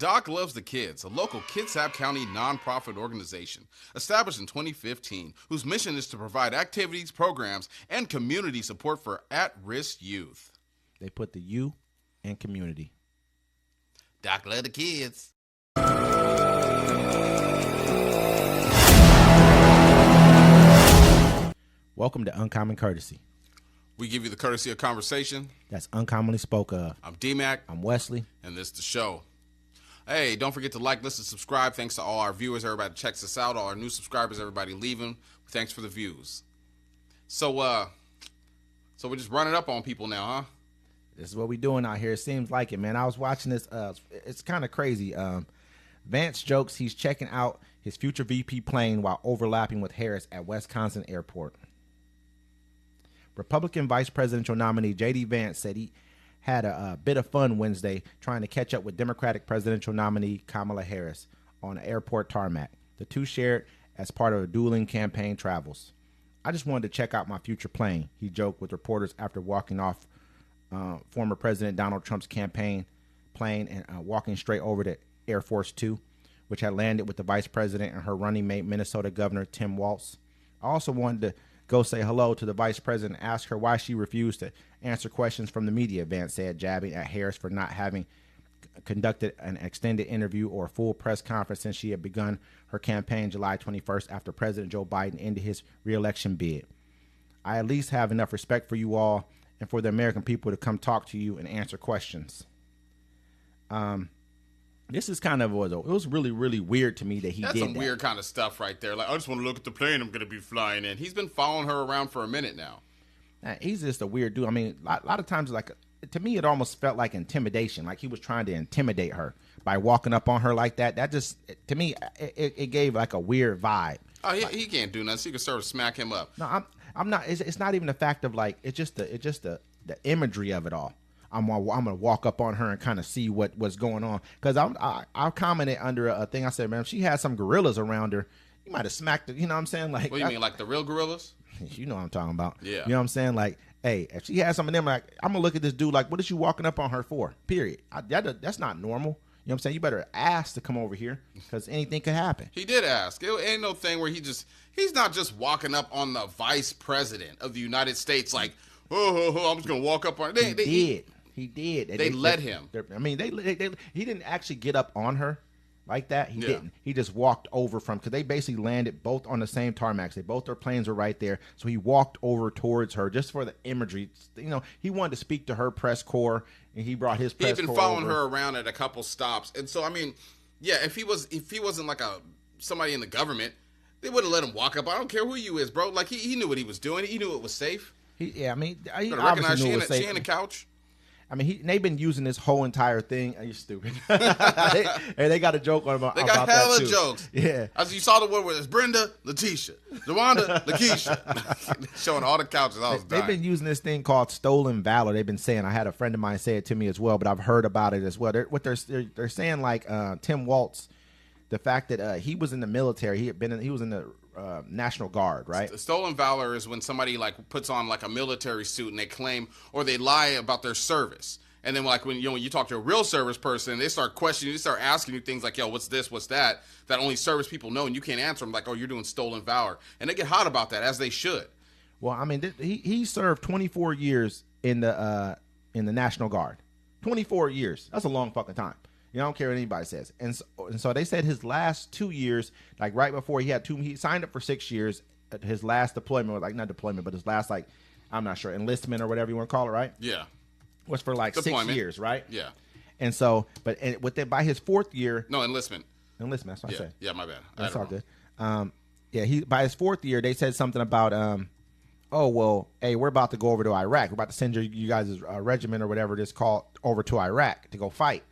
Doc Loves the Kids, a local Kitsap County nonprofit organization established in 2015, whose mission is to provide activities, programs, and community support for at-risk youth. They put the U in community. Doc Loves the Kids. Welcome to Uncommon Courtesy. We give you the courtesy of conversation. That's uncommonly spoke of. I'm D-Mac. I'm Wesley. And this is the show. Hey, don't forget to like, listen, subscribe. Thanks to all our viewers, everybody that checks us out, all our new subscribers, everybody leaving. Thanks for the views. So we're just running up on people now, huh? This is what we're doing out here. It seems like it, man. I was watching this. It's kind of crazy. Vance jokes he's checking out his future VP plane while overlapping with Harris at Wisconsin airport. Republican vice presidential nominee JD Vance said he had a bit of fun Wednesday trying to catch up with Democratic presidential nominee Kamala Harris on an airport tarmac. The two shared as part of dueling campaign travels. I just wanted to check out my future plane, he joked with reporters after walking off former President Donald Trump's campaign plane and walking straight over to Air Force Two, which had landed with the vice president and her running mate, Minnesota Governor Tim Walz. I also wanted to go say hello to the vice president and ask her why she refused to answer questions from the media, Vance said, jabbing at Harris for not having conducted an extended interview or a full press conference since she had begun her campaign July 21st after President Joe Biden ended his reelection bid. I at least have enough respect for you all and for the American people to come talk to you and answer questions. This is kind of, it was really, really weird to me that he did that. That's some weird kind of stuff right there. Like, I just want to look at the plane I'm going to be flying in. He's been following her around for a minute now. He's just a weird dude. I mean, a lot of times, like, to me, it almost felt like intimidation. Like he was trying to intimidate her by walking up on her like that. That just, to me, it gave like a weird vibe. Oh, he can't do nothing. So you can sort of smack him up. No, I'm not. It's not even the fact of like, it's just the imagery of it all. I'm gonna walk up on her and kind of see what's going on, because I commented under a thing. I said, man, if she had some gorillas around her, you might have smacked her. You know what I'm saying? Like, what do you mean, like the real gorillas? You know what I'm talking about. Yeah. You know what I'm saying? Like, hey, if she had some of them, like, I'm gonna look at this dude like, what is you walking up on her for? Period. That's not normal. You know what I'm saying? You better ask to come over here, because anything could happen. He did ask. It ain't no thing where he's not just walking up on the vice president of the United States like, I'm just gonna walk up on her. He did. They let him. I mean, he didn't actually get up on her like that. He didn't. He just walked over because they basically landed both on the same tarmac. Their planes were right there. So he walked over towards her just for the imagery. You know, he wanted to speak to her press corps, and he brought his press corps. He'd been following her around at a couple stops. And so, I mean, yeah, if he wasn't like somebody in the government, they would have let him walk up. I don't care who you is, bro. Like, he knew what he was doing. He knew it was safe. He obviously knew it was safe. She in the couch. I mean, they've been using this whole entire thing. Are you stupid? they got a joke on about that, too. They got hella jokes. Yeah. As you saw the one where it's Brenda, Letitia, Zawanda, Lakeisha. Showing all the couches. I was dying. They've been using this thing called stolen valor. They've been saying, I had a friend of mine say it to me as well, but I've heard about it as well. They're saying, like, Tim Walz, the fact that he was in the military, he was in the National Guard, right? Stolen valor is when somebody like puts on like a military suit and they claim or they lie about their service. And then like when you talk to a real service person, they start questioning, they start asking you things like, yo, what's this, what's that only service people know, and you can't answer them, like, oh, you're doing stolen valor. And they get hot about that, as they should. Well, I mean, he served 24 years in the National Guard. 24 years. That's a long fucking time. I don't care what anybody says. And so they said his last 2 years, like right before he signed up for 6 years. His last deployment was like, not deployment, but his last, like, I'm not sure, enlistment or whatever you want to call it, right? Yeah. Was for like deployment. 6 years, right? Yeah. And so, by his fourth year. No, enlistment. That's what I said. Yeah, my bad. That's all good. By his fourth year, they said something about, oh, well, hey, we're about to go over to Iraq. We're about to send you guys' regiment or whatever it is called over to Iraq to go fight.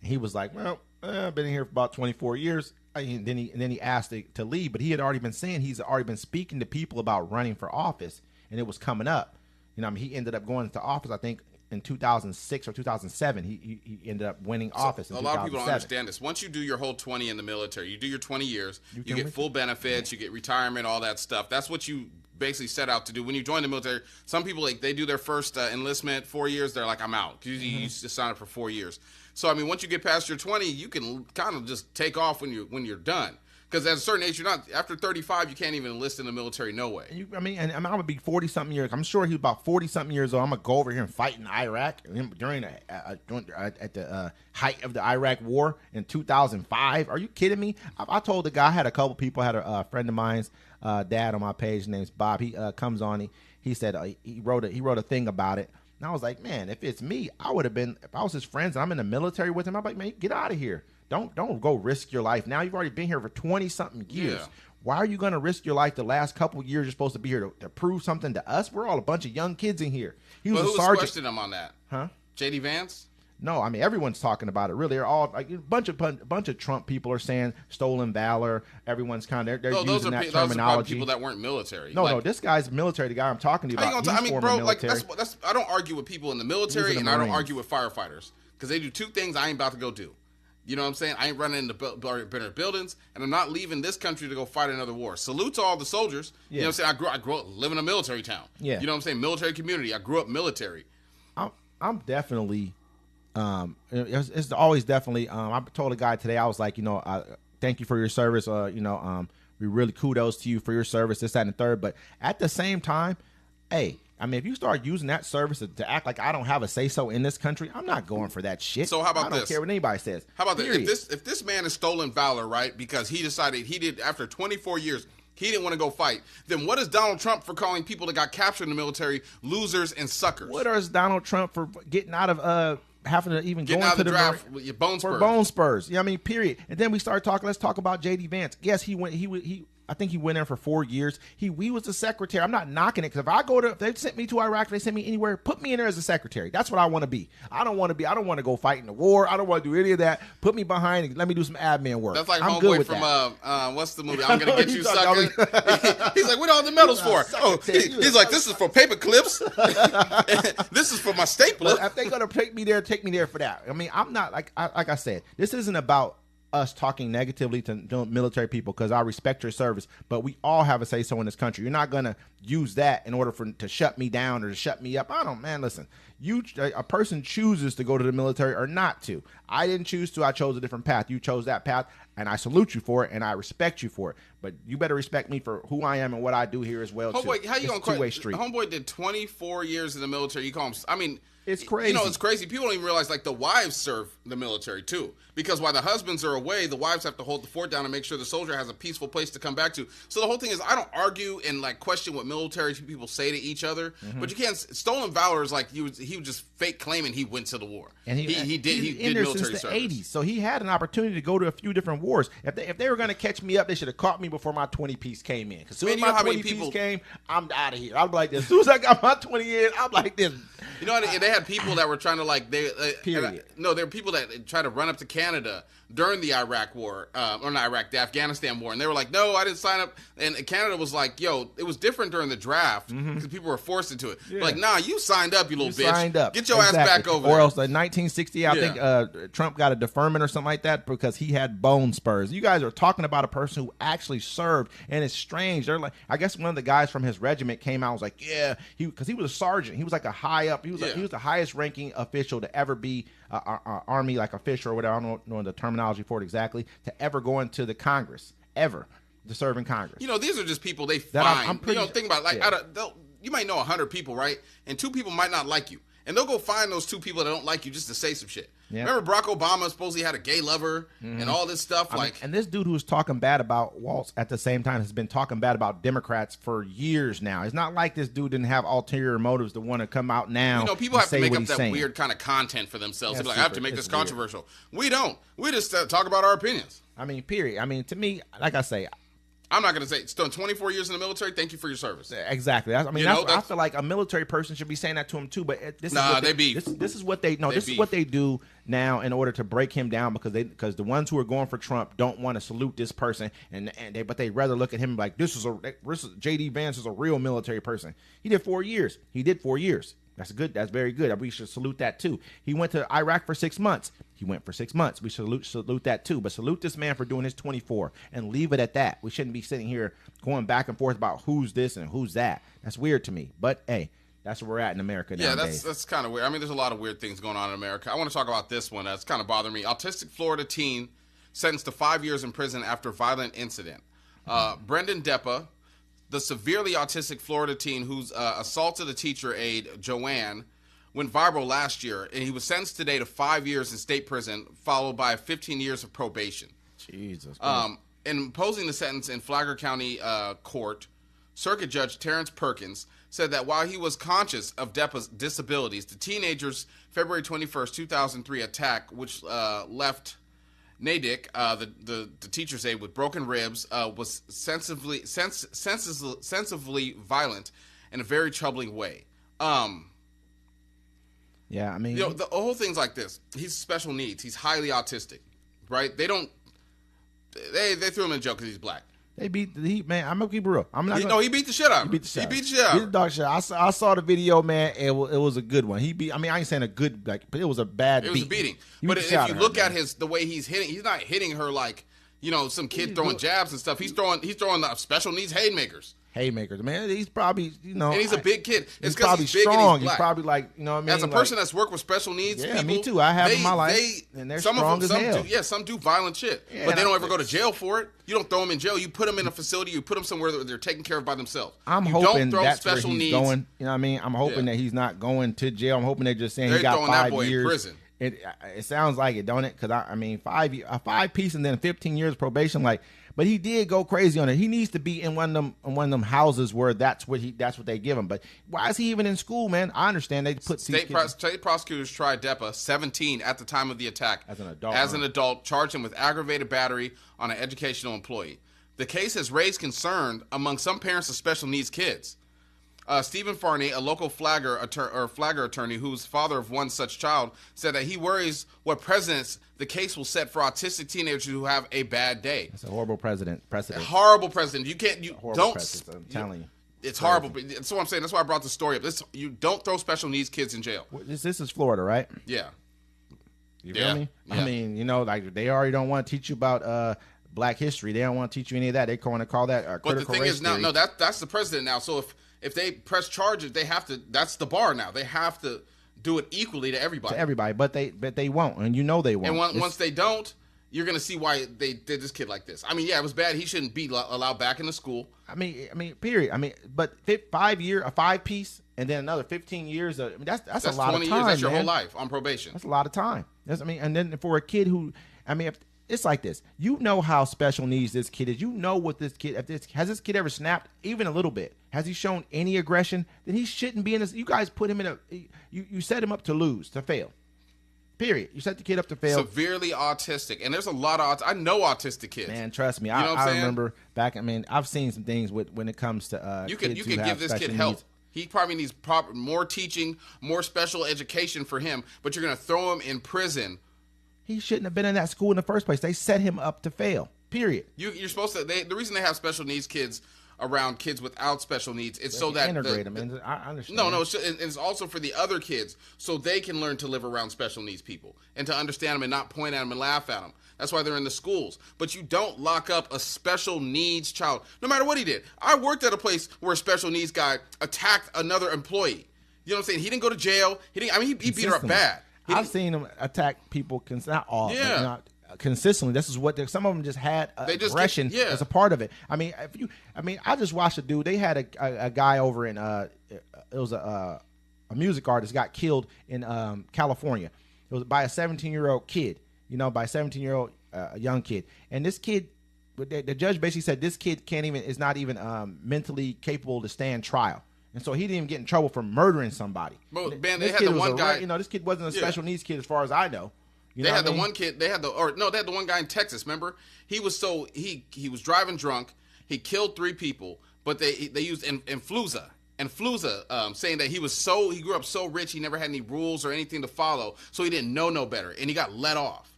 He was like, well, I've been here for about 24 years. And then he asked to leave, but he had already been saying he's already been speaking to people about running for office, and it was coming up. He ended up going into office, I think, in 2006 or 2007. He ended up winning office in 2007. A lot of people don't understand this. Once you do your whole 20 in the military, you do your 20 years, you get full benefits, you get retirement, all that stuff. That's what you basically set out to do. When you join the military, some people, like, they do their first enlistment, 4 years, they're like, I'm out. Because you just sign up for 4 years. So, I mean, once you get past your 20, you can kind of just take off when you're done. Because at a certain age, after 35, you can't even enlist in the military, no way. And I'm going to be 40-something years. I'm sure he was about 40-something years old. I'm going to go over here and fight in Iraq during at the height of the Iraq war in 2005. Are you kidding me? I told the guy, I had a couple people, had a friend of mine's dad on my page, name's Bob. He comes on, he said he wrote a thing about it. And I was like, man, if it's me, I would have been, if I was his friends and I'm in the military with him, I'm like, man, get out of here. Don't go risk your life. Now you've already been here for 20-something years. Yeah. Why are you going to risk your life the last couple of years you're supposed to be here to prove something to us? We're all a bunch of young kids in here. He was a sergeant. Who was questioning him on that? Huh? JD Vance? No, I mean, everyone's talking about it. Really, they're all like a bunch of Trump people are saying stolen valor. Everyone's kind of they're using that terminology. Those are people that weren't military. No, this guy's military. The guy I'm talking to you about. I mean, bro, like that's I don't argue with people in the military, and I don't argue with firefighters because they do two things I ain't about to go do. You know what I'm saying? I ain't running into better buildings, and I'm not leaving this country to go fight another war. Salute to all the soldiers. Yeah. You know what I'm saying? I grew up living in a military town. Yeah. You know what I'm saying? Military community. I grew up military. I'm definitely, it's always definitely, I told a guy today, I was like, thank you for your service. We really kudos to you for your service, this, that, and the third. But at the same time, hey, I mean, if you start using that service to act like I don't have a say-so in this country, I'm not going for that shit. So how about this? I don't care what anybody says. How about this? If this man is stolen valor, right, because he decided after 24 years, he didn't want to go fight, then what is Donald Trump for calling people that got captured in the military losers and suckers? What is Donald Trump for getting out of having to even go into the draft with your bone spurs? For bone spurs. You know what I mean? Period. And then we started talking, let's talk about JD Vance. Yes, I think he went there for 4 years. He was the secretary. I'm not knocking it because if they sent me to Iraq, if they sent me anywhere, put me in there as a secretary. That's what I want to be. I don't want to go fight in the war. I don't want to do any of that. Put me behind and let me do some admin work. That's like homeboy from what's the movie? I'm gonna get you, sucker. He's like, what are all the medals for? He's like, this is for paper clips. This is for my stapler. But if they're gonna take me there for that. I mean, I'm not like I said. This isn't about us talking negatively to military people because I respect your service, but we all have a say-so in this country. You're not going to use that in order to shut me down or to shut me up. Listen, a person chooses to go to the military or not to. I didn't choose to. I chose a different path. You chose that path, and I salute you for it, and I respect you for it. But you better respect me for who I am and what I do here as well, Homeboy, too. How you going to two-way street. Homeboy did 24 years in the military. You call him, I mean, it's crazy. It's crazy. People don't even realize, like, the wives serve the military, too. Because while the husbands are away, the wives have to hold the fort down and make sure the soldier has a peaceful place to come back to. So the whole thing is, I don't argue and, like, question what military people say to each other. Mm-hmm. But you can't. Stolen valor is like he was just fake claiming he went to the war. And he did military since the service. 80s. So he had an opportunity to go to a few different wars. If they were going to catch me up, they should have caught me before my 20-piece came in. Because as soon as my 20-piece came, I'm out of here. I'm like this. As soon as I got my 20 in, I'm like this. You know, they had people that were trying to, like, period. There were people that tried to run up to Canada during the Iraq war, or not Iraq, the Afghanistan war, and they were like, no, I didn't sign up. And Canada was like, yo, it was different during the draft because people were forced into it. Yeah. Like, nah, you signed up, you little bitch. Signed up. Get your ass back over there. Or else, in 1960, I think Trump got a deferment or something like that because he had bone spurs. You guys are talking about a person who actually served, and it's strange. They're like, I guess one of the guys from his regiment came out and was like, yeah, because he was a sergeant. He was like a high up. He was the highest ranking official to ever be army like official or whatever. I don't know the terminology for it exactly, to ever go into the Congress, ever to serve in Congress. You know, these are just people they find. Think about it, like you might know 100 people, right? And 2 people might not like you. And they'll go find those 2 people that don't like you just to say some shit. Yeah. Remember Barack Obama supposedly had a gay lover and all this stuff? And this dude who was talking bad about Waltz at the same time has been talking bad about Democrats for years now. It's not like this dude didn't have ulterior motives to want to come out now. You know, people have to make up that weird kind of content for themselves. Like, I have to make this controversial. Weird. We don't. We just talk about our opinions. I mean, period. I mean, to me, like I say, I'm not going to say it's done 24 years in the military. Thank you for your service. Exactly. I feel like a military person should be saying that to him too. But this is what they do now in order to break him down because the ones who are going for Trump don't want to salute this person but they rather look at him like JD Vance is a real military person. He did 4 years. That's good. That's very good. We should salute that too. He went to Iraq for 6 months. He went for 6 months. We should salute that too. But salute this man for doing his 24 and leave it at that. We shouldn't be sitting here going back and forth about who's this and who's that. That's weird to me. But hey, that's where we're at in America nowadays. Yeah, that's kind of weird. I mean, there's a lot of weird things going on in America. I want to talk about this one. That's kind of bothering me. Autistic Florida teen sentenced to 5 years in prison after violent incident. Brendan Deppa, the severely autistic Florida teen who's assaulted a teacher aide, Joanne, went viral last year, and he was sentenced today to 5 years in state prison, followed by 15 years of probation. Jesus. In imposing the sentence in Flagler County Court, Circuit Judge Terrence Perkins said that while he was conscious of Deppa's disabilities, the teenager's February 21st, 2003 attack, which left Nadick, the teacher's aide, with broken ribs, was sensibly violent in a very troubling way. Yeah, I mean, the whole thing's like this. He's special needs. He's highly autistic, right? They threw him in jail because he's black. They beat the man. I'm gonna keep it real. He beat the shit out of him. He beat the shit out. He's a dog shit. I saw the video, man. It was a good one. I mean, I ain't saying a good but it was a bad. It was a beating. But if you look at the way he's hitting, he's not hitting her like some kid throwing jabs and stuff. He's throwing special needs haymakers. Haymakers, man. He's probably, and he's a big kid. It's probably he's big strong. And he's probably like, I mean, as a person that's worked with special needs, yeah, people, me too. I have in my life, and they're strong as hell. Some do violent shit, but they don't ever go to jail for it. You don't throw them in jail. You put them in a facility. You put them somewhere that they're taken care of by themselves. I'm hoping that's where he's going. You know what I mean? I'm hoping that he's not going to jail. I'm hoping they're just saying he got 5 years. In prison. It sounds like it, don't it? Because I mean, a 5 piece and then 15 years probation, like. But he did go crazy on it. He needs to be in one of them houses where that's what they give him. But why is he even in school, man? I understand they put state prosecutors tried Deppa, 17 at the time of the attack, as an adult, charged him with aggravated battery on an educational employee. The case has raised concern among some parents of special needs kids. Stephen Farney, a local Flagler attorney who's father of one such child, said that he worries what precedents the case will set for autistic teenagers who have a bad day. It's a horrible precedent. Horrible precedent. You can't. I'm telling you. It's horrible. That's what I'm saying. That's why I brought the story up. You don't throw special needs kids in jail. This is Florida, right? Yeah. You feel me? Yeah. I mean, like they already don't want to teach you about Black history. They don't want to teach you any of that. They're going to call that critical race theory. But the thing is now, no, that's the precedent now. So if they press charges, they have to. That's the bar now. They have to do it equally to everybody. But they won't, and they won't. And once they don't, you're gonna see why they did this kid like this. I mean, yeah, it was bad. He shouldn't be allowed back into school. I mean, period. I mean, but 5 piece, and then another 15 years. That's a lot of time. 20 years. That's your whole life on probation. That's a lot of time. And then for a kid who, if it's like this, how special needs this kid is. What this kid, has this kid ever snapped even a little bit? Has he shown any aggression? Then he shouldn't be in this. You guys put him in you set him up to fail. Period. You set the kid up to fail. Severely autistic. And there's a lot of, I know autistic kids. Man, trust me. I remember back, I've seen some things when it comes to you could give this kid help. Needs. He probably needs more teaching, more special education for him, but you're going to throw him in prison. He shouldn't have been in that school in the first place. They set him up to fail. Period. You're supposed to. The reason they have special needs kids around kids without special needs is so that integrate them. And I understand. No, it's also for the other kids so they can learn to live around special needs people and to understand them and not point at them and laugh at them. That's why they're in the schools. But you don't lock up a special needs child, no matter what he did. I worked at a place where a special needs guy attacked another employee. You know what I'm saying? He didn't go to jail. He beat her up bad. I've seen him attack people, not all, but not consistently. This is what some of them just had aggression as a part of it. I just watched a dude. They had a guy over in it was a music artist got killed in California. It was by a 17-year-old kid. By a 17-year-old young kid. And this kid, the judge basically said this kid is not even mentally capable to stand trial. And so he didn't even get in trouble for murdering somebody. Well, man, they had the one guy. This kid wasn't a special needs kid as far as I know. They had the one kid. They had the one guy in Texas. Remember, he was he was driving drunk. He killed 3 people, but they used influenza. And Fluza saying that he grew up so rich he never had any rules or anything to follow, so he didn't know no better, and he got let off.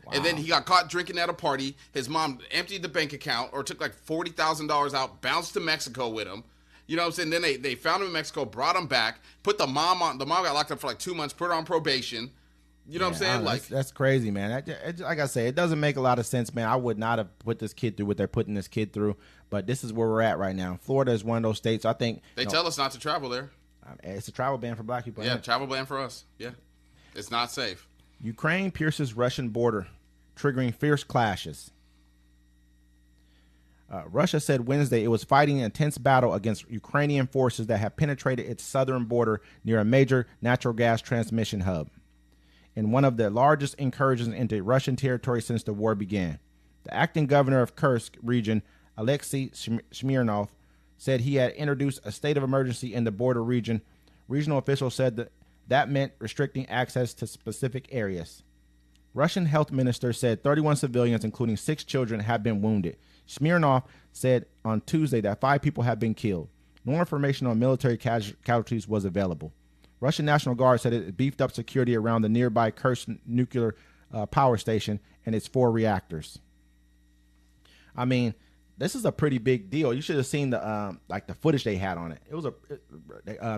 Wow. And then he got caught drinking at a party. His mom emptied the bank account or took like $40,000 out, bounced to Mexico with him. You know what I'm saying? Then they found him in Mexico, brought him back, put the mom on. The mom got locked up for like 2 months, put her on probation. You know what I'm saying? Like that's crazy, man. Like I say, it doesn't make a lot of sense, man. I would not have put this kid through what they're putting this kid through. But this is where we're at right now. Florida is one of those states. I think they tell us not to travel there. It's a travel ban for black people. Yeah, travel ban for us. Yeah, it's not safe. Ukraine pierces Russian border, triggering fierce clashes. Russia said Wednesday it was fighting an intense battle against Ukrainian forces that have penetrated its southern border near a major natural gas transmission hub, in one of the largest incursions into Russian territory since the war began. The acting governor of Kursk region, Alexei Smirnov, said he had introduced a state of emergency in the border region. Regional officials said that meant restricting access to specific areas. Russian health minister said 31 civilians, including 6 children, have been wounded. Smirnov said on Tuesday that 5 people have been killed. No information on military casualties was available. Russian National Guard said it beefed up security around the nearby Kursk nuclear power station and its 4 reactors. I mean, this is a pretty big deal. You should have seen the the footage they had on it. It was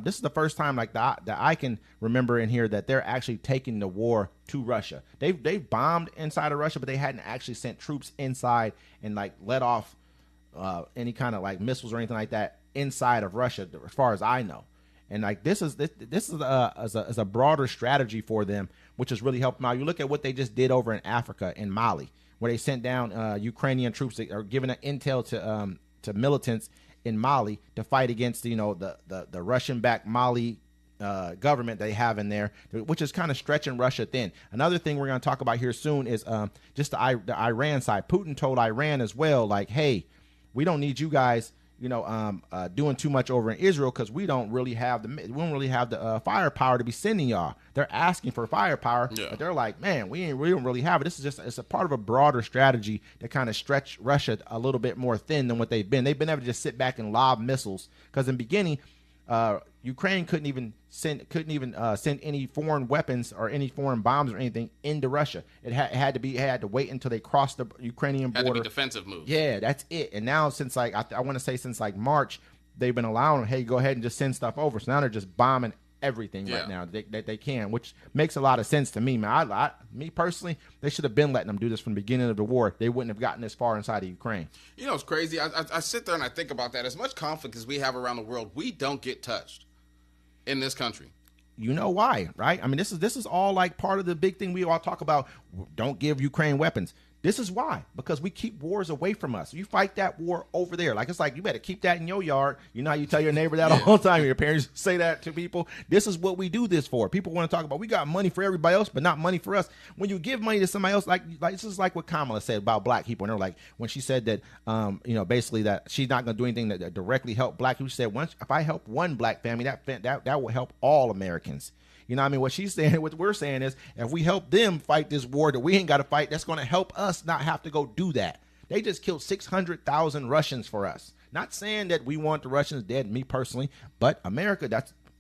this is the first time that I can remember in here that they're actually taking the war to Russia. They've bombed inside of Russia, but they hadn't actually sent troops inside and let off any kind of missiles or anything like that inside of Russia, as far as I know. And this is a broader strategy for them, which has really helped them out. You look at what they just did over in Africa, in Mali, where they sent down Ukrainian troops that are giving intel to militants in Mali to fight against the Russian-backed Mali government they have in there, which is kind of stretching Russia thin. Another thing we're going to talk about here soon is just the Iran side. Putin told Iran as well, hey, we don't need you guys doing too much over in Israel because we don't really have the firepower to be sending y'all. They're asking for firepower, but they're like, man, we don't really have it. This is it's a part of a broader strategy to kind of stretch Russia a little bit more thin than what they've been. They've been able to just sit back and lob missiles because in the beginning, Ukraine couldn't even send any foreign weapons or any foreign bombs or anything into Russia. It had to wait until they crossed the Ukrainian border. Had to be defensive moves. Yeah, that's it. And now since I want to say since March, they've been allowing, hey, go ahead and just send stuff over. So now they're just bombing everything right now that they can, which makes a lot of sense to me, man. Me personally, they should have been letting them do this from the beginning of the war. They wouldn't have gotten this far inside of Ukraine. You know, it's crazy. I sit there and I think about that. As much conflict as we have around the world, we don't get touched in this country. You know why, right? I mean, this is all part of the big thing we all talk about. Don't give Ukraine weapons. This is why, because we keep wars away from us. You fight that war over there. It's you better keep that in your yard. You know how you tell your neighbor that all the time. Your parents say that to people. This is what we do this for. People want to talk about we got money for everybody else, but not money for us. When you give money to somebody else, this is like what Kamala said about black people. And they're when she said that, basically that she's not going to do anything that directly help black people. She said, if I help one black family, that will help all Americans. You know what I mean? What she's saying, what we're saying is if we help them fight this war that we ain't got to fight, that's going to help us not have to go do that. They just killed 600,000 Russians for us. Not saying that we want the Russians dead, me personally, but America,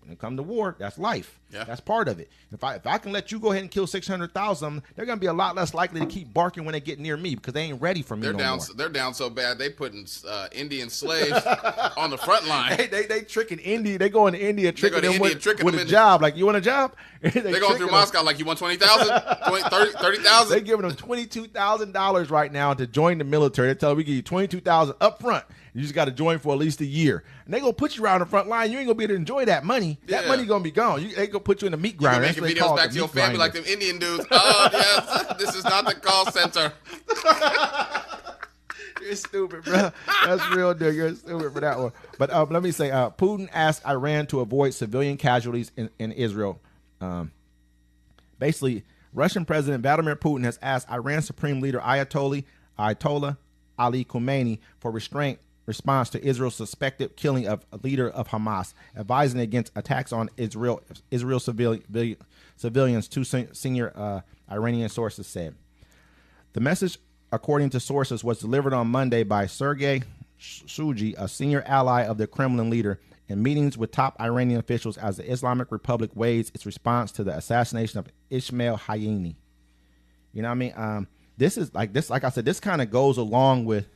when it comes to war, that's life. Yeah. That's part of it. If I can let you go ahead and kill 600,000, they're going to be a lot less likely to keep barking when they get near me because they ain't ready for me no more. They're down so bad, they putting Indian slaves on the front line. They tricking India. They going to India tricking them with a job. You want a job? They going through Moscow you want 20,000, 30,000? They giving them $22,000 right now to join the military. They tell them we give you $22,000 up front. You just got to join for at least a year. And they going to put you around the front line. You ain't going to be able to enjoy that money. That money going to be gone. They going to put you in the meat grinder. You making videos back to your family like them Indian dudes. Oh, yes. This is not the call center. You're stupid, bro. That's real, dude. You're stupid for that one. But let me say, Putin asked Iran to avoid civilian casualties in Israel. Basically, Russian President Vladimir Putin has asked Iran Supreme Leader Ayatollah Ali Khamenei for response to Israel's suspected killing of a leader of Hamas, advising against attacks on Israel civilians, two senior Iranian sources said. The message, according to sources, was delivered on Monday by Sergei Shoigu, a senior ally of the Kremlin leader, in meetings with top Iranian officials as the Islamic Republic weighs its response to the assassination of Ismail Haniyeh. You know what I mean? This is like I said, this kind of goes along with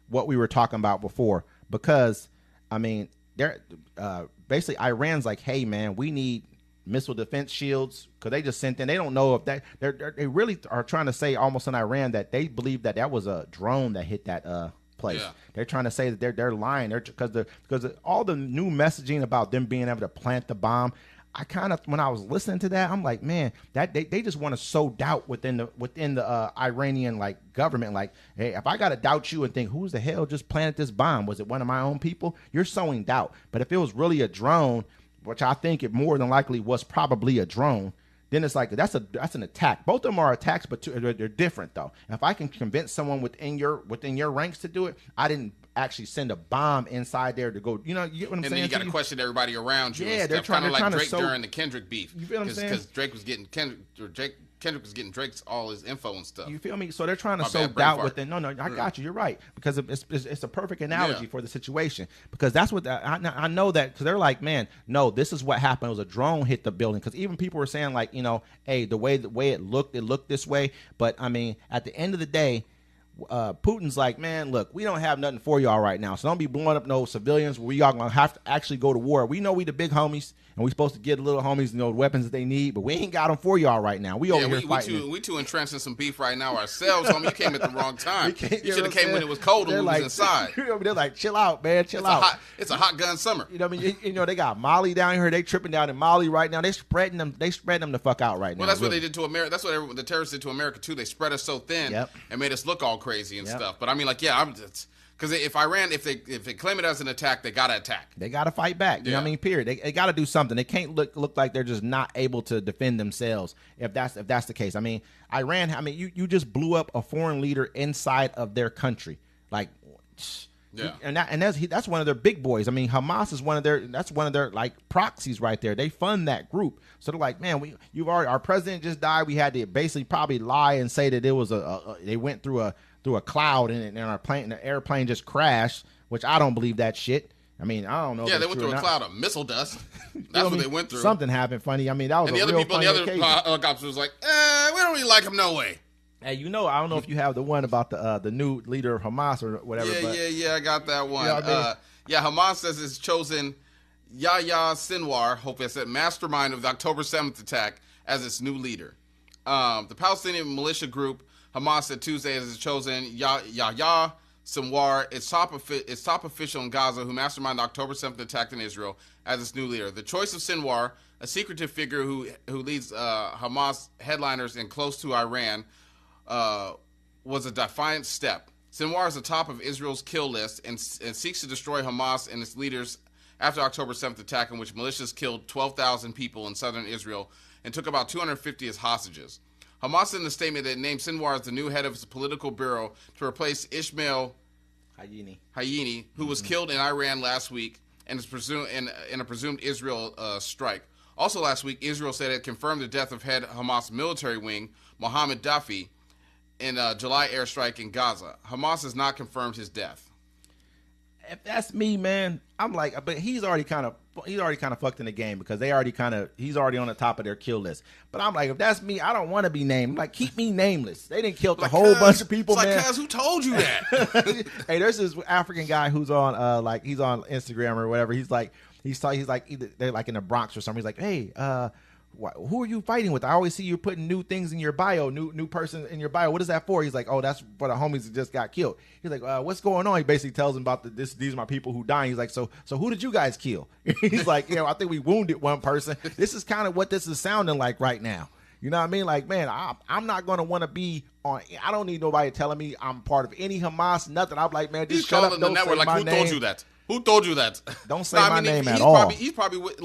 what we were talking about before, because I mean, they're basically Iran's like, hey man, we need missile defense shields, because they just sent in. They don't know if that they really are trying to say almost in Iran that they believe that was a drone that hit that place. Yeah. They're trying to say that they're lying. Because all the new messaging about them being able to plant the bomb. I kind of, when I was listening to that, I'm like, man, that they just want to sow doubt within the Iranian like government. Like, hey, if I got to doubt you and think, who's the hell just planted this bomb? Was it one of my own people? You're sowing doubt. But if it was really a drone, which I think it more than likely was probably a drone, then it's like that's an attack. Both of them are attacks, but they're different though. And if I can convince someone within your ranks to do it, I didn't actually send a bomb inside there to go. You know, you get what I'm saying? And then you got to question everybody around you. Yeah, they're kind of like Drake to during the Kendrick beef. You feel what I'm saying? Because Drake was getting Kendrick was getting Drake's all his info and stuff. You feel me? So they're trying to sow doubt within. No, I got you. You're right, because it's a perfect analogy for the situation. Because that's what I know that, because they're like, man, no, this is what happened. It was a drone hit the building. Because even people were saying like, you know, hey, the way it looked this way. But I mean, at the end of the day, Putin's like, man, look, we don't have nothing for y'all right now, so don't be blowing up no civilians. We are gonna have to actually go to war. We know we the big homies, and we supposed to get the little homies, you know, the weapons that they need, but we ain't got them for y'all right now. We over here fighting. We too entrenched in some beef right now ourselves, homie. You came at the wrong time. You should have came when it was cold and we was inside. They're like, chill out, man, chill out. It's a hot gun summer. You know what I mean? You know, they got Mali down here. They tripping down in Mali right now. They spreading them the fuck out right now. Well, that's what they did to America. That's what the terrorists did to America too. They spread us so thin and made us look all crazy and stuff. But I mean, like, yeah, because if they claim it as an attack, they gotta attack. They gotta fight back. You know what I mean? Period. They gotta do something. They can't look like they're just not able to defend themselves. If that's the case, I mean, Iran. I mean, you just blew up a foreign leader inside of their country, like. Yeah, and that's one of their big boys. I mean, Hamas is one of their like proxies right there. They fund that group, so they're like, man, our president just died. We had to basically probably lie and say that it was they went through a cloud and the airplane just crashed, which I don't believe that shit. I mean, I don't know. Yeah, they went through a cloud of missile dust. That's what they went through. Something happened funny. I mean, that was and the other people, the other helicopters was like, we don't really like him no way. Hey, you know, I don't know if you have the one about the new leader of Hamas or whatever. Yeah, I got that one. You know what I mean? Hamas says it's chosen Yahya Sinwar, hopefully I said, mastermind of the October 7th attack, as its new leader. The Palestinian militia group Hamas said Tuesday has chosen Yahya Sinwar, its top official in Gaza, who masterminded the October 7th attack in Israel, as its new leader. The choice of Sinwar, a secretive figure who leads Hamas headliners and close to Iran, was a defiant step. Sinwar is the top of Israel's kill list and seeks to destroy Hamas and its leaders after October 7th attack, in which militias killed 12,000 people in southern Israel and took about 250 as hostages. Hamas, in the statement that named Sinwar as the new head of its political bureau to replace Ismail Hayini, who was killed in Iran last week and is presumed in a presumed Israel strike. Also last week, Israel said it confirmed the death of head Hamas military wing Mohammed Dafi in a July airstrike in Gaza. Hamas has not confirmed his death. If that's me, man, I'm like, but he's already kind of fucked in the game, because he's already on the top of their kill list. But I'm like, if that's me, I don't want to be named. Like, keep me nameless. They didn't kill a whole bunch of people, man. Like, cuz, who told you that? Hey, there's this African guy who's on he's on Instagram or whatever. He's like they're like in the Bronx or something. He's like, hey, who are you fighting with? I always see you putting new things in your bio, new person in your bio. What is that for? He's like, oh, that's for the homies that just got killed. He's like, what's going on? He basically tells him about these are my people who died. He's like, so who did you guys kill? He's like, I think we wounded one person. This is kind of what this is sounding like right now. You know what I mean? Like, man, I'm not going to want to be on. I don't need nobody telling me I'm part of any Hamas, nothing. I'm like, man, just shut up. Don't say my name. Who told you that? Who told you that? Don't say my name at all. He's probably with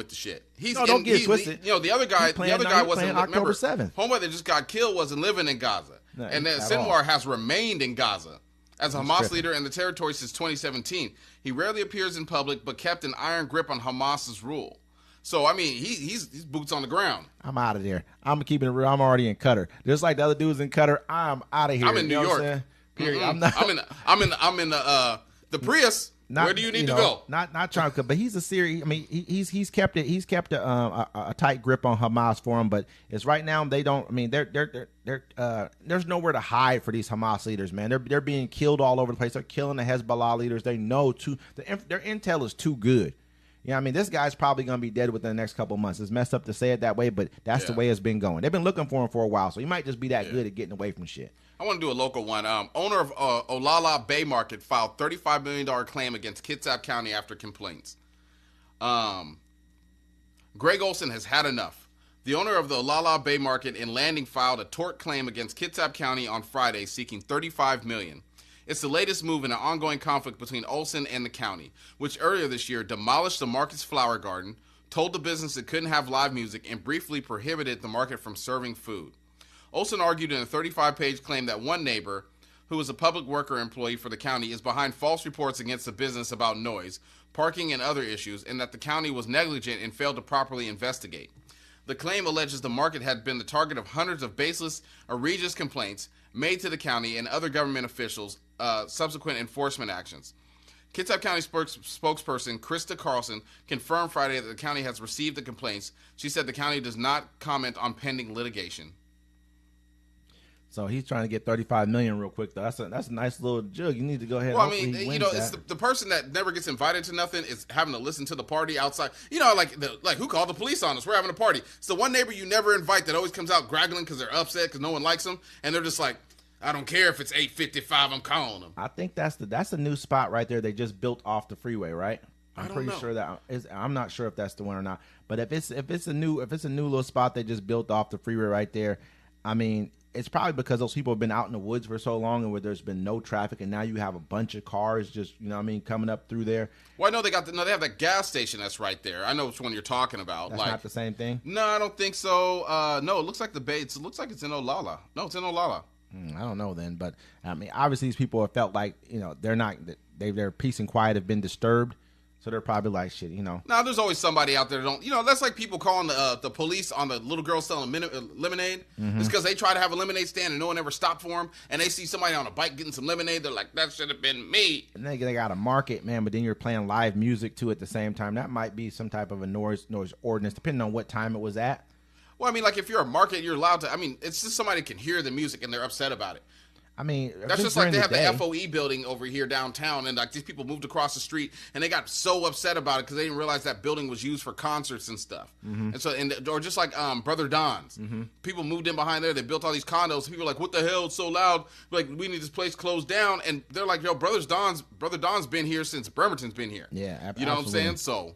the shit. Don't get twisted. The other guy wasn't. October 7th. Homeboy that just got killed wasn't living in Gaza, and then Sinwar has remained in Gaza as a Hamas leader in the territory since 2017. He rarely appears in public, but kept an iron grip on Hamas's rule. So I mean, he's boots on the ground. I'm out of there. I'm keeping it real. I'm already in Qatar. Just like the other dudes in Qatar, I'm out of here. I'm in New York. Period. I'm in the Prius. Where do you need to go? Not trying to, but he's a serious. I mean, he's kept it. He's kept a tight grip on Hamas for him. But it's right now they don't. I mean, there's nowhere to hide for these Hamas leaders, man. They're being killed all over the place. They're killing the Hezbollah leaders. They know their intel is too good. I mean, this guy's probably going to be dead within the next couple of months. It's messed up to say it that way, but that's the way it's been going. They've been looking for him for a while, so he might just be that good at getting away from shit. I want to do a local one. Owner of Olala Bay Market filed $35 million claim against Kitsap County after complaints. Greg Olson has had enough. The owner of the Olala Bay Market in Landing filed a tort claim against Kitsap County on Friday, seeking $35 million. It's the latest move in an ongoing conflict between Olson and the county, which earlier this year demolished the market's flower garden, told the business it couldn't have live music, and briefly prohibited the market from serving food. Olson argued in a 35-page claim that one neighbor, who is a public worker employee for the county, is behind false reports against the business about noise, parking, and other issues, and that the county was negligent and failed to properly investigate. The claim alleges the market had been the target of hundreds of baseless, egregious complaints made to the county and other government officials, subsequent enforcement actions. Kitsap County spokesperson Krista Carlson confirmed Friday that the county has received the complaints. She said the county does not comment on pending litigation. So he's trying to get $35 million real quick, though. That's a nice little jug. You need to go ahead. Well, I mean, it's the person that never gets invited to nothing is having to listen to the party outside. Like who called the police on us? We're having a party. It's the one neighbor you never invite that always comes out graggling because they're upset because no one likes them, and they're just like, I don't care if it's 8:55. I'm calling them. I think that's a new spot right there. They just built off the freeway, right? I'm pretty sure that is. I'm not sure if that's the one or not. But if it's a new little spot they just built off the freeway right there, I mean, it's probably because those people have been out in the woods for so long and where there's been no traffic, and now you have a bunch of cars just, coming up through there. Well, I know they have that gas station that's right there. I know which one you're talking about. That's not the same thing? No, I don't think so. No, it looks like it looks like it's in Olala. No, it's in Olala. I don't know then, but I mean, obviously these people have felt like, their peace and quiet have been disturbed. So they're probably like, shit, No, there's always somebody out there that don't, that's like people calling the police on the little girl selling lemonade. Mm-hmm. It's because they try to have a lemonade stand and no one ever stopped for them. And they see somebody on a bike getting some lemonade. They're like, that should have been me. And they got a market, man, but then you're playing live music too at the same time. That might be some type of a noise ordinance, depending on what time it was at. Well, I mean, like if you're a market, you're allowed to. I mean, it's just somebody can hear the music and they're upset about it. I mean, that's just like they have the FOE building over here downtown, and like these people moved across the street and they got so upset about it because they didn't realize that building was used for concerts and stuff. Mm-hmm. And so, or just like Brother Don's, mm-hmm. People moved in behind there. They built all these condos. People are like, "What the hell? It's so loud! Like, we need this place closed down." And they're like, "Yo, Brother Don's been here since Bremerton's been here." Yeah, absolutely. You know what I'm saying? So.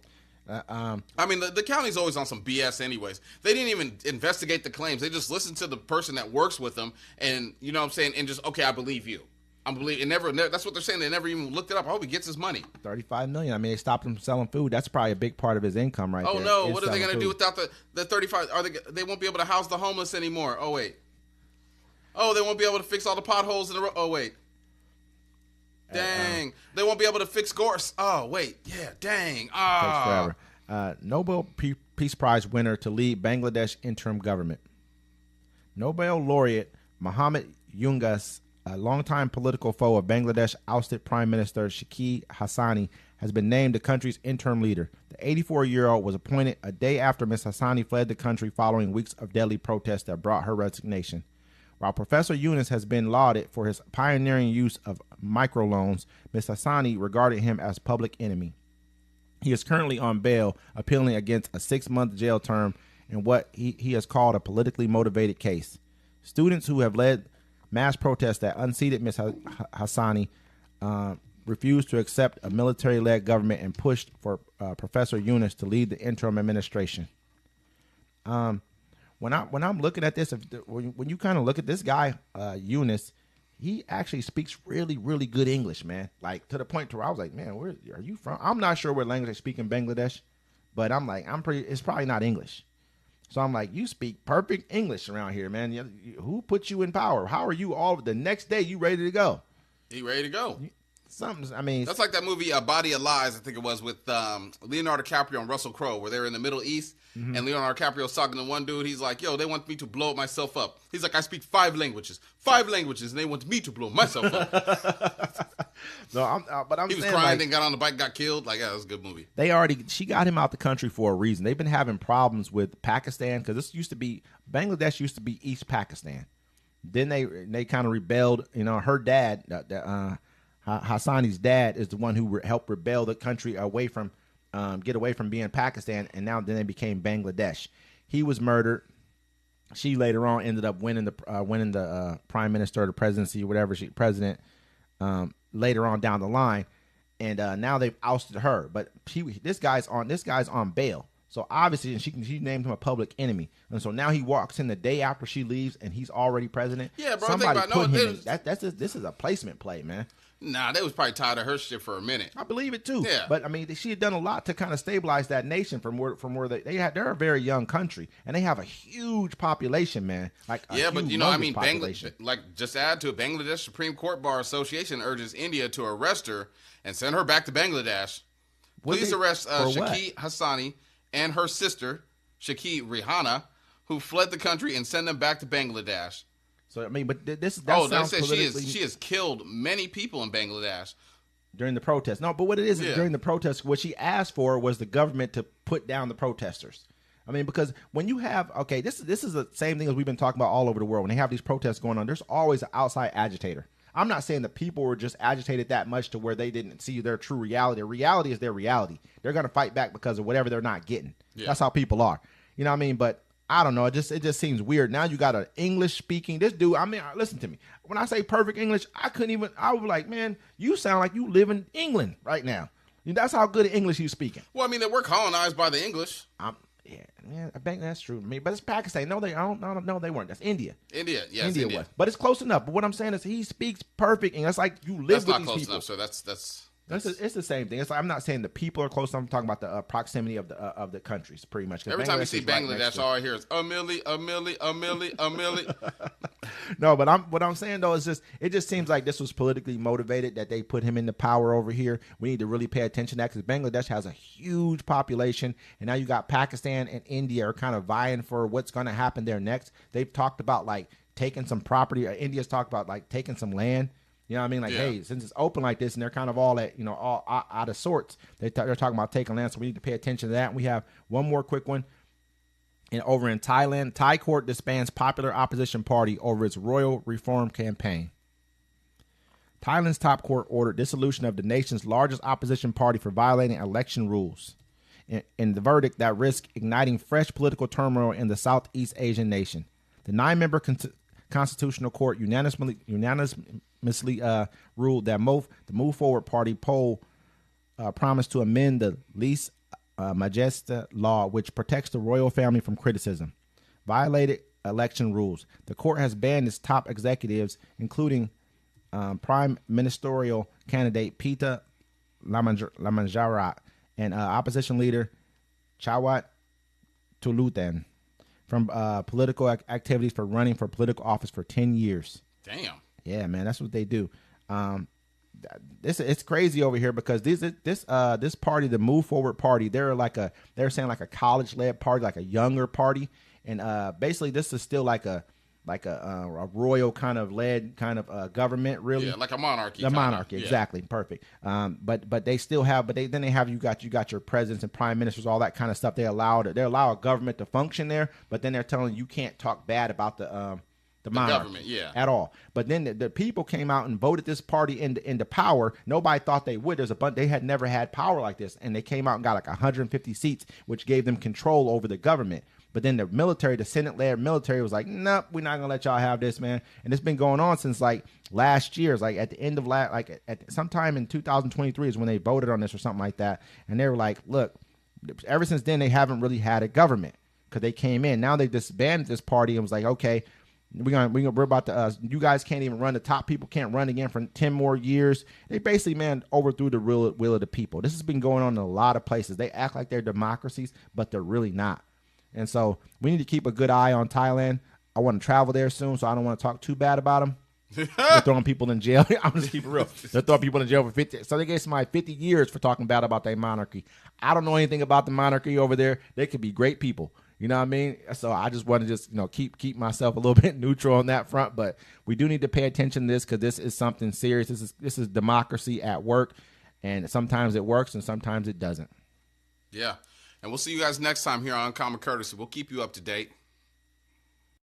I mean, the county's always on some BS anyways. They didn't even investigate the claims. They just listened to the person that works with them and, you know what I'm saying, and just, okay, I believe you. That's what they're saying. They never even looked it up. I hope he gets his money. $35 million. I mean, they stopped him from selling food. That's probably a big part of his income right there. Oh, no. What are they going to do without the 35? They won't be able to house the homeless anymore. Oh, wait. Oh, they won't be able to fix all the potholes in the road. Oh, wait. Dang. They won't be able to fix gorse. Oh, wait. Yeah, dang. Takes forever. Nobel Peace Prize winner to lead Bangladesh interim government. Nobel laureate Muhammad Yunus, a longtime political foe of Bangladesh ousted Prime Minister Sheikh Hassani, has been named the country's interim leader. The 84-year-old was appointed a day after Ms. Hassani fled the country following weeks of deadly protests that brought her resignation. While Professor Yunus has been lauded for his pioneering use of microloans, Ms. Hassani regarded him as public enemy. He is currently on bail, appealing against a 6-month jail term in what he has called a politically motivated case. Students who have led mass protests that unseated Ms. Hassani refused to accept a military-led government and pushed for Professor Yunus to lead the interim administration. When I'm looking at this, when you kind of look at this guy, Yunus, he actually speaks really, really good English, man. Like to the point to where I was like, man, where are you from? I'm not sure what language they speak in Bangladesh, but it's probably not English. So I'm like, you speak perfect English around here, man. Who put you in power? How are you the next day you ready to go? He ready to go. something. I mean, That's like that movie Body of Lies, I think it was, with Leonardo DiCaprio and Russell Crowe, where they were in the Middle East, and Leonardo DiCaprio's talking to one dude. He's like, yo, they want me to blow myself up. He's like, I speak 5 languages, and they want me to blow myself up. no, but I'm he was saying, crying, like, then got on the bike, got killed. Like, yeah, that was a good movie. She got him out the country for a reason. They've been having problems with Pakistan because Bangladesh used to be East Pakistan. Then they kind of rebelled. You know, her dad, Hassani's dad, is the one who helped rebel the country away from, get away from being Pakistan, and then they became Bangladesh. He was murdered. She later on ended up winning the prime minister or the presidency, whatever president. Later on down the line, and now they've ousted her. But this guy's on bail. So obviously, and she named him a public enemy, and so now he walks in the day after she leaves, and he's already president. Yeah, bro. Somebody think about, put him in. This is a placement play, man. Nah, they was probably tired of her shit for a minute. I believe it too. Yeah. But I mean, she had done a lot to kind of stabilize that nation from where they're a very young country, and they have a huge population, man. Like but you know, I mean, Bangladesh. just add to it, Bangladesh Supreme Court Bar Association urges India to arrest her and send her back to Bangladesh. Please arrest Shaki Hassani and her sister, Shaki Rihanna, who fled the country, and send them back to Bangladesh. So I mean, but they say she has killed many people in Bangladesh during the protest. No, but what it is during the protest, what she asked for was the government to put down the protesters. I mean, because when you have this is the same thing as we've been talking about all over the world. When they have these protests going on, there's always an outside agitator. I'm not saying that people were just agitated that much to where they didn't see their true reality. Reality is their reality. They're going to fight back because of whatever they're not getting. Yeah. That's how people are. You know what I mean? But I don't know. It just seems weird. Now you got an English speaking. This dude, I mean, listen to me. When I say perfect English, I was like, man, you sound like you live in England right now. That's how good English he's speaking. Well, I mean, they were colonized by the English. I think that's true. I mean, but it's Pakistan. No, they weren't. That's India. India was. But it's close enough. But what I'm saying is he speaks perfect English. That's like you live with these people. That's not close enough, so it's the same thing. It's like, I'm not saying the people are close. I'm talking about the proximity of the countries, pretty much. Every time you see Bangladesh, all I hear is a milli. No, but what I'm saying though is it just seems like this was politically motivated, that they put him into power over here. We need to really pay attention to that, because Bangladesh has a huge population, and now you got Pakistan and India are kind of vying for what's going to happen there next. They've talked about like taking some property. India's talked about like taking some land. You know what I mean? Like, hey, since it's open like this and they're kind of all out of sorts, they're talking about taking land, so we need to pay attention to that. And we have one more quick one. Over in Thailand, Thai court disbands popular opposition party over its royal reform campaign. Thailand's top court ordered dissolution of the nation's largest opposition party for violating election rules. In the verdict that risked igniting fresh political turmoil in the Southeast Asian nation. The 9-member Constitutional Court unanimously ruled that the Move Forward Party poll promised to amend the Lease Majesta law, which protects the royal family from criticism, violated election rules. The court has banned its top executives, including prime ministerial candidate Pita Lamajara and opposition leader Chawat Tulutan, from political activities for running for political office for 10 years. Damn. Yeah, man, that's what they do. It's crazy over here because this party, the Move Forward Party, they're saying like a college-led party, like a younger party, and basically this is still like a royal kind of led kind of government, really. Yeah, like a monarchy. The monarchy, exactly, perfect. But they still have, then they have you got your presidents and prime ministers, all that kind of stuff. They allow a government to function there, but then they're telling you can't talk bad about the monarchy government, at all. But then the people came out and voted this party into power. Nobody thought they would. They had never had power like this, and they came out and got like 150 seats, which gave them control over the government. But then the Senate-led military was like, nope, we're not gonna let y'all have this, man. And it's been going on since like last year. It's like at the end of sometime in 2023 is when they voted on this or something like that. And they were like, look, ever since then they haven't really had a government because they came in. Now they disbanded this party and was like, okay, we're about to you guys can't even run. The top people can't run again for 10 more years. They basically, man, overthrew the will of the people. This has been going on in a lot of places. They act like they're democracies, but they're really not. And so we need to keep a good eye on Thailand. I want to travel there soon, so I don't want to talk too bad about them. They're throwing people in jail. I'm just keep it real. They're throwing people in jail for 50. So they gave somebody 50 years for talking bad about their monarchy. I don't know anything about the monarchy over there. They could be great people. You know what I mean? So I just want to keep myself a little bit neutral on that front. But we do need to pay attention to this because this is something serious. This is democracy at work, and sometimes it works and sometimes it doesn't. Yeah, and we'll see you guys next time here on Uncommon Courtesy. We'll keep you up to date.